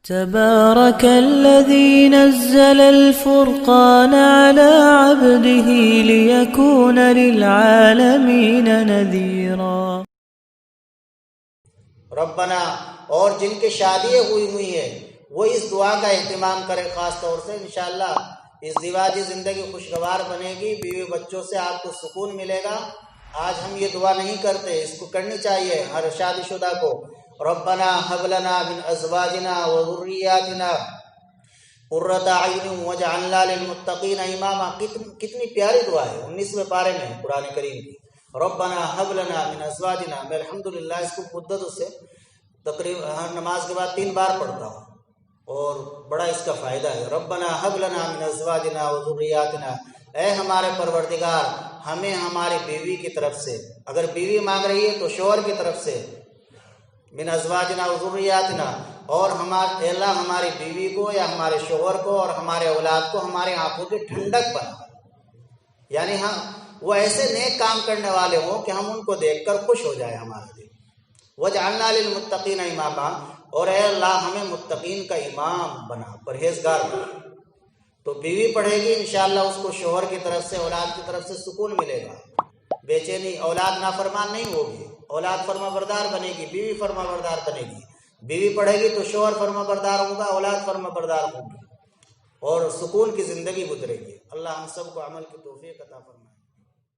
تبارك الذي نزل الفرقان على عبده ليكون للعالمين نذيرا۔ ربنا، اور جن کے شادیاں ہوئی ہیں وہ اس دعا کا اہتمام کرے خاص طور سے۔ انشاءاللہ ازدواجی زندگی خوشگوار بنے گی، بیوی بچوں سے آپ کو سکون ملے گا۔ آج ہم یہ دعا نہیں کرتے، اس کو کرنی چاہیے ہر شادی شدہ کو۔ ربنا هب لنا من ازواجنا وذرياتنا قرۃ اعین واجعلنا للمتقین اماما۔ کتنی پیاری دعا ہے، 19ویں پارے میں قرآن کریم کی۔ ربنا هب لنا من ازواجنا، میں الحمدللہ اس کو مدت سے تقریباً ہر نماز کے بعد 3 بار پڑھتا ہوں اور بڑا اس کا فائدہ ہے۔ ربنا هب لنا من ازواجنا وذرياتنا، اے ہمارے پروردگار ہمیں ہماری بیوی کی طرف سے، اگر بیوی مانگ رہی ہے تو شوہر کی طرف سے، من ازواجنا وذرياتنا، اور ہمارے اللہ ہماری بیوی کو یا ہمارے شوہر کو اور ہمارے اولاد کو ہمارے آنکھوں کی ٹھنڈک بنا، یعنی ہم وہ ایسے نیک کام کرنے والے ہوں کہ ہم ان کو دیکھ کر خوش ہو جائے ہمارا دل۔ وجعلنا للمتقین اماما، اور اے اللہ ہمیں متقین کا امام بنا، پرہیزگار بنا۔ تو بیوی پڑھے گی انشاءاللہ اس کو شوہر کی طرف سے، اولاد کی طرف سے سکون ملے گا، بے چینی، اولاد نافرمان نہیں ہوگی، اولاد فرما بردار بنے گی، بیوی فرما بردار بنے گی۔ بیوی پڑھے گی تو شوہر فرما بردار ہوگا، اولاد فرما بردار ہوگی، اور سکون کی زندگی گزرے گی۔ اللہ ہم سب کو عمل کی توفیق عطا فرمائے۔